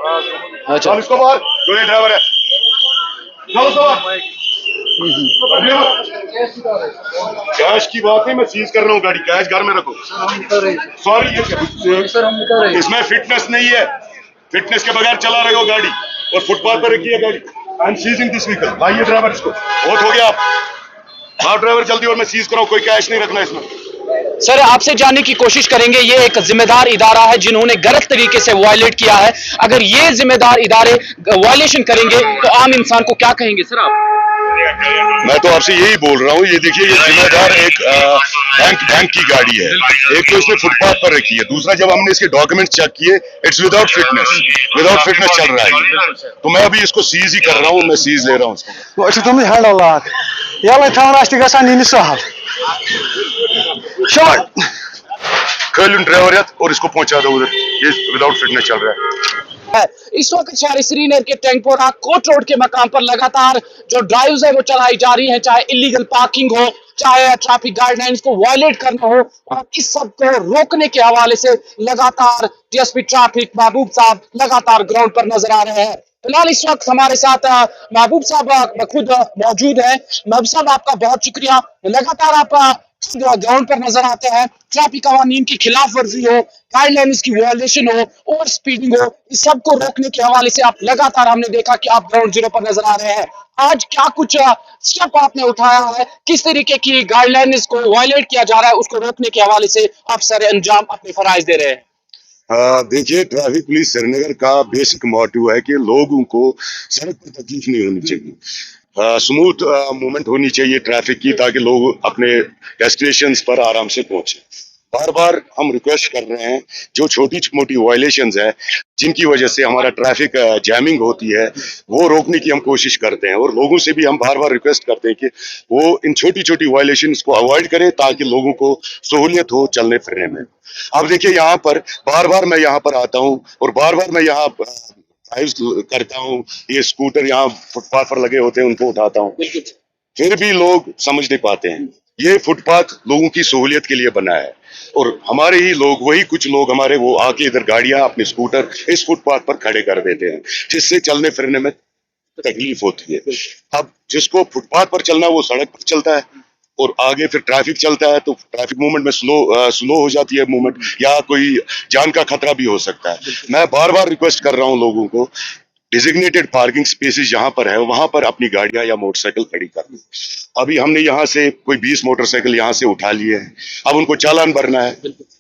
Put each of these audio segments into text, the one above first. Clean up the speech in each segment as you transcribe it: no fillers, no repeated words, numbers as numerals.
अच्छा चल इसको बाहर, जो ये ड्राइवर है चलो उसको बाहर। कैश की बात नहीं, मैं सीज कर रहा हूँ गाड़ी, कैश घर में रखो। सॉरी, ये इसमें फिटनेस नहीं है, फिटनेस के बगैर चला रहे हो गाड़ी और फुटपाथ पर रखी है गाड़ी। I am seizing this vehicle. भाई ये ड्राइवर, इसको बहुत हो गया आप ड्राइवर जल्दी, और मैं सीज कराऊं, कोई कैश नहीं रखना इसमें। सर, आपसे जानने की कोशिश करेंगे, ये एक जिम्मेदार इदारा है जिन्होंने गलत तरीके से वायलेट किया है। अगर ये जिम्मेदार इदारे वायलेशन करेंगे तो आम इंसान को क्या कहेंगे सर आप? मैं तो आपसे यही बोल रहा हूँ, ये देखिए, ये जिम्मेदार एक बैंक की गाड़ी है, एक तो इसने फुटपाथ पर रखी है, दूसरा जब हमने इसके डॉक्यूमेंट चेक किए, इट्स विदाउट फिटनेस चल रहा है, तो मैं अभी इसको सीज ही कर रहा हूँ, मैं सीज ले रहा हूँ इसको। ड्राइवर और इसको पहुंचा दो उधर, ये विदाउट फिटनेस चल रहा है। इस वक्त शहर श्रीनगर के टैंकपोरा कोट रोड के मकाम पर लगातार जो ड्राइव्स है वो चलाई जा रही है, चाहे इलीगल पार्किंग हो, चाहे ट्रैफिक गाइडलाइंस को वायलेट करना हो, और इस सब को रोकने के हवाले से लगातार डीएसपी ट्रैफिक महबूब साहब लगातार ग्राउंड पर नजर आ रहे हैं। फिलहाल इस वक्त हमारे साथ महबूब साहब खुद मौजूद है। महबूब साहब, आपका बहुत शुक्रिया। लगातार आप ग्राउंड पर नजर आते हैं, ट्रैफिक कानून की खिलाफ वर्जी हो, गाइडलाइंस की वायलेशन हो, ओवर स्पीडिंग हो, इस सब को रोकने के हवाले से आप लगातार, हमने देखा कि आप ग्राउंड जीरो पर नजर आ रहे हैं। आज क्या कुछ स्टेप आपने उठाया है, किस तरीके की गाइडलाइंस को वायलेट किया जा रहा है, उसको रोकने के हवाले से आप सर अंजाम अपने फराइज दे रहे हैं? देखिए, ट्रैफिक पुलिस श्रीनगर का बेसिक मोटिव है कि लोगों को सड़क पर तकलीफ नहीं होनी चाहिए, स्मूथ मूवमेंट होनी चाहिए ट्रैफिक की, ताकि लोग अपने डेस्टिनेशंस पर आराम से पहुंचे। बार बार हम रिक्वेस्ट कर रहे हैं, जो छोटी मोटी वायलेशंस है जिनकी वजह से हमारा ट्रैफिक जैमिंग होती है, वो रोकने की हम कोशिश करते हैं, और लोगों से भी हम बार बार रिक्वेस्ट करते हैं कि वो इन छोटी छोटी वायलेशंस को अवॉइड करें, ताकि लोगों को सहूलियत हो चलने फिरने में। अब देखिए, यहाँ पर बार बार मैं यहाँ पर आता हूँ और बार बार मैं यहाँ ड्राइव करता हूँ, ये स्कूटर यहाँ फुटपाथ पर लगे होते हैं, उनको उठाता हूँ, फिर भी लोग समझ नहीं पाते हैं। ये फुटपाथ लोगों की सहूलियत के लिए बना है, और हमारे ही लोग, वही कुछ लोग हमारे, वो आके इधर गाड़ियां अपने स्कूटर इस फुटपाथ पर खड़े कर देते हैं, जिससे चलने फिरने में तकलीफ होती है। अब जिसको फुटपाथ पर चलना, वो सड़क पर चलता है, और आगे फिर ट्रैफिक चलता है, तो ट्रैफिक मूवमेंट में स्लो हो जाती है मूवमेंट, या कोई जान का खतरा भी हो सकता है। मैं बार बार रिक्वेस्ट कर रहा हूँ लोगों को, डिजिग्नेटेड पार्किंग स्पेसेस जहां पर है, वहां पर अपनी गाड़ियां या मोटरसाइकिल खड़ी करनी। अभी हमने यहाँ से कोई 20 मोटरसाइकिल यहाँ से उठा लिए हैं, अब उनको चालान भरना है,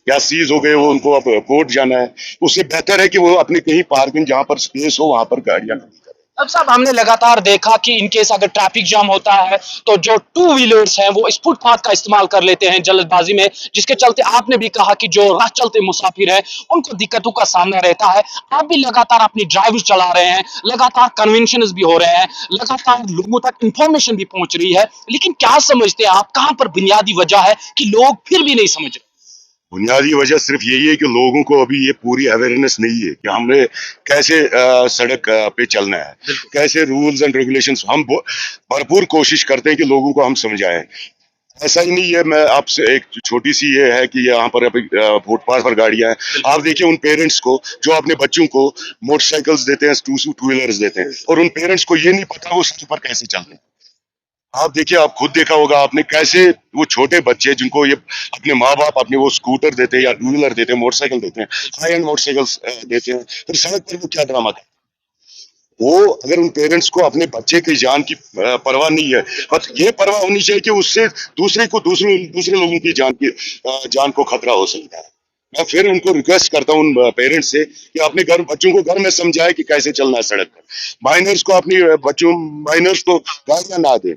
या सीज हो गए वो, उनको अब कोर्ट जाना है। उससे बेहतर है कि वो अपनी कहीं पार्किंग जहां पर स्पेस हो, वहां पर गाड़ियां खड़ी करें। अब साहब, हमने लगातार देखा कि इन केस अगर ट्रैफिक जाम होता है तो जो टू व्हीलर्स हैं वो इस फुटपाथ का इस्तेमाल कर लेते हैं जल्दबाजी में, जिसके चलते आपने भी कहा कि जो राह चलते मुसाफिर हैं उनको दिक्कतों का सामना रहता है। आप भी लगातार अपनी ड्राइव चला रहे हैं, लगातार कन्वेंशन भी हो रहे हैं, लगातार लोगों तक इंफॉर्मेशन भी पहुंच रही है, लेकिन क्या समझते हैं आप, कहां पर बुनियादी वजह है कि लोग फिर भी नहीं समझ रहे? बुनियादी वजह सिर्फ यही है कि लोगों को अभी ये पूरी अवेयरनेस नहीं है कि हमने कैसे सड़क पे चलना है, कैसे रूल्स एंड रेगुलेशंस। हम भरपूर कोशिश करते हैं कि लोगों को हम समझाएं। ऐसा ही नहीं है, मैं आपसे एक छोटी सी ये है कि यहाँ पर फुटपाथ पर गाड़ियां हैं, आप देखिए उन पेरेंट्स को जो अपने बच्चों को मोटरसाइकिल्स देते हैं, टू व्हीलर्स देते हैं, और उन पेरेंट्स को ये नहीं पता वो सड़क पर कैसे चलते हैं। आप देखिए, आप खुद देखा होगा आपने, कैसे वो छोटे बच्चे जिनको ये अपने माँ बाप अपने वो स्कूटर देते हैं या टू व्हीलर देते हैं, मोटरसाइकिल देते हैं, हाई एंड मोटरसाइकिल्स देते हैं, फिर सड़क पर वो क्या ड्रामा करते हैं। वो अगर उन पेरेंट्स को अपने बच्चे की जान की परवाह नहीं है, बट ये परवाह होनी चाहिए कि उससे दूसरे लोगों की जान को खतरा हो सकता है। मैं फिर उनको रिक्वेस्ट करता हूँ उन पेरेंट्स से कि अपने बच्चों को घर में समझाए कि कैसे चलना है सड़क पर। माइनर्स को गाड़ियां ना दे,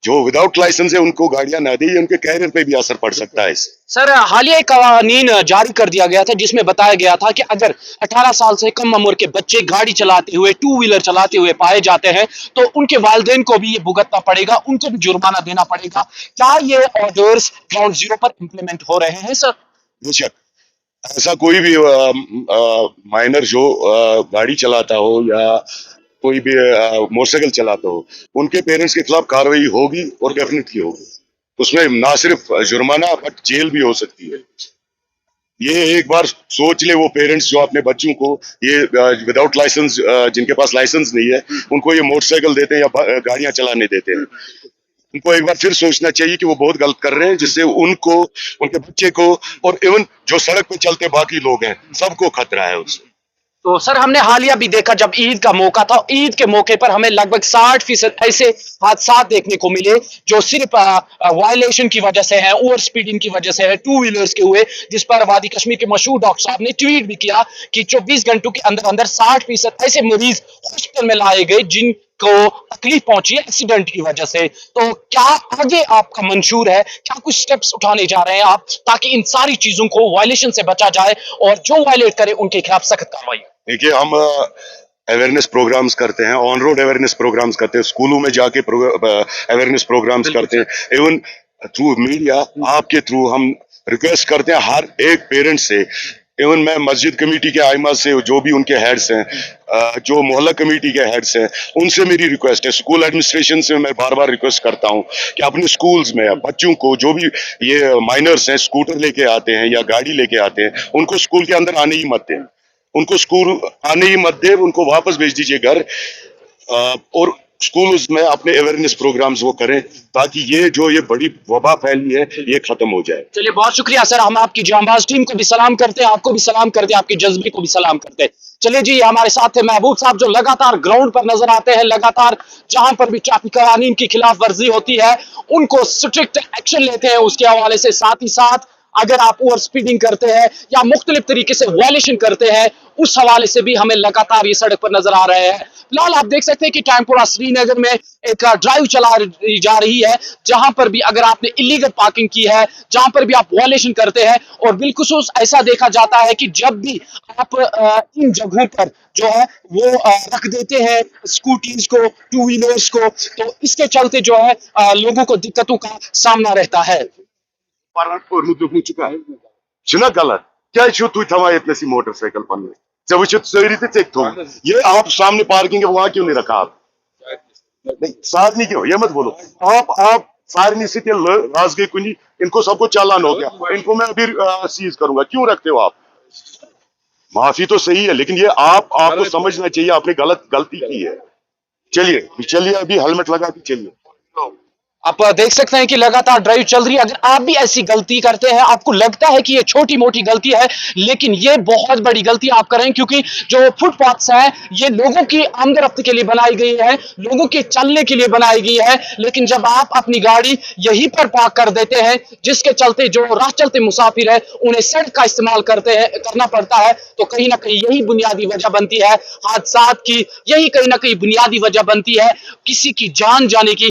जो विदाउट लाइसेंस है उनको गाड़ियां ना दी, उनके कैरियर पे भी असर पड़ सकता है इससे। सर, हालिया कानून जारी कर दिया गया था जिसमें बताया गया था कि अगर 18 साल से कम उम्र के बच्चे गाड़ी चलाते हुए, टू व्हीलर चलाते हुए पाए जाते हैं तो उनके वालिदैन को भी ये भुगतना पड़ेगा, उनको भी जुर्माना देना पड़ेगा। क्या ये ऑर्डर्स ग्राउंड जीरो पर इम्प्लीमेंट हो रहे हैं सर? बेशक, ऐसा कोई भी माइनर जो गाड़ी चलाता हो या कोई भी मोटरसाइकिल चलाता हो, उनके पेरेंट्स के खिलाफ कार्रवाई होगी, और डेफिनेटली होगी। उसमें ना सिर्फ जुर्माना बट जेल भी हो सकती है। ये एक बार सोच ले वो पेरेंट्स जो अपने बच्चों को ये विदाउट लाइसेंस, जिनके पास लाइसेंस नहीं है, उनको ये मोटरसाइकिल देते हैं या गाड़ियां चलाने देते हैं, उनको एक बार फिर सोचना चाहिए कि वो बहुत गलत कर रहे हैं, जिससे उनको, उनके बच्चे को और इवन जो सड़क पे चलते बाकी लोग हैं सबको खतरा है उससे। तो सर हमने हालिया भी देखा जब ईद का मौका था, ईद के मौके पर हमें लगभग 60% ऐसे हादसा देखने को मिले जो सिर्फ वायलेशन की वजह से है, ओवर स्पीडिंग की वजह से है, टू व्हीलर्स के हुए, जिस पर वादी कश्मीर के मशहूर डॉक्टर साहब ने ट्वीट भी किया कि 24 घंटों के अंदर अंदर 60% ऐसे मरीज हॉस्पिटल में लाए गए जिनको तकलीफ पहुंची है एक्सीडेंट की वजह से। तो क्या आगे आपका मंशूर है, क्या कुछ स्टेप्स उठाने जा रहे हैं आप ताकि इन सारी चीजों को वायलेशन से बचा जाए और जो वायलेट करे उनके खिलाफ सख्त कार्रवाई? देखिए, हम अवेयरनेस प्रोग्राम्स करते हैं, ऑन रोड अवेयरनेस प्रोग्राम्स करते हैं, स्कूलों में जाके अवेयरनेस प्रोग्राम्स करते हैं, इवन थ्रू मीडिया आपके थ्रू हम रिक्वेस्ट करते हैं हर एक पेरेंट से, इवन मैं मस्जिद कमेटी के आइमा से, जो भी उनके हेड्स हैं, जो मोहल्ला कमेटी के हेड्स हैं, उनसे मेरी रिक्वेस्ट है, स्कूल एडमिनिस्ट्रेशन से मैं बार बार रिक्वेस्ट करता हूं कि अपने स्कूल्स में बच्चों को, जो भी ये माइनर्स हैं स्कूटर लेके आते हैं या गाड़ी लेके आते हैं, उनको स्कूल के अंदर आने ही मत दें, उनको स्कूल आने ही मत दे, उनको वापस भेज दीजिए घर, और स्कूल में अपने अवेयरनेस प्रोग्राम्स वो करें ताकि ये बड़ी वबा फैली है ये खत्म हो जाए। चलिए बहुत शुक्रिया सर, हम आपकी जांबाज टीम को भी सलाम करते हैं, आपको भी सलाम करते हैं, आपके जज्बे को भी सलाम करते हैं। चलिए जी, हमारे साथ है महबूब साहब जो लगातार ग्राउंड पर नजर आते हैं, लगातार जहां पर भी ट्रैफिक कानून की खिलाफ वर्जी होती है उनको स्ट्रिक्ट एक्शन लेते हैं। उसके हवाले से साथ ही साथ अगर आप ओवर स्पीडिंग करते हैं या मुख्तलिफ तरीके से वायलेशन करते हैं, उस हवाले से भी हमें लगातार ये सड़क पर नजर आ रहे हैं। फिलहाल आप देख सकते हैं कि टाइमपुरा श्रीनगर में एक ड्राइव चला जा रही है जहां पर भी अगर आपने इलीगल पार्किंग की है, जहां पर भी आप वायलेशन करते हैं, और बिलखुसूस ऐसा देखा जाता है कि जब भी आप इन जगहों पर जो है वो रख देते हैं स्कूटीज को, टू व्हीलर्स को, तो इसके चलते जो है लोगों को दिक्कतों का सामना रहता है। छुना गलत क्या तुम थमा ये मोटरसाइकिल पन सारी तो ये आप सामने पार्किंग है वहां क्यों नहीं रखा आप? नहीं साधनी क्यों, ये मत बोलो आप सारनी से राज गई कुनी, इनको सबको चालान हो गया, इनको मैं अभी सीज करूंगा, क्यों रखते हो आप? माफी तो सही है लेकिन ये आपको समझना चाहिए आपने गलती की है। चलिए अभी हेलमेट लगा के चलिए। आप देख सकते हैं कि लगातार ड्राइव चल रही है। अगर आप भी ऐसी गलती करते हैं, आपको लगता है कि ये छोटी मोटी गलती है, लेकिन ये बहुत बड़ी गलती आप कर रहे हैं, क्योंकि जो फुटपाथ्स हैं ये लोगों की आमदरफ्त के लिए बनाई गई है, लोगों के चलने के लिए बनाई गई है, लेकिन जब आप अपनी गाड़ी यहीं पर पार्क कर देते हैं, जिसके चलते जो राह चलते मुसाफिर है उन्हें सड़क का इस्तेमाल करना पड़ता है, तो कहीं ना कहीं यही बुनियादी वजह बनती है हादसात की, यही कहीं ना कहीं बुनियादी वजह बनती है किसी की जान जाने की।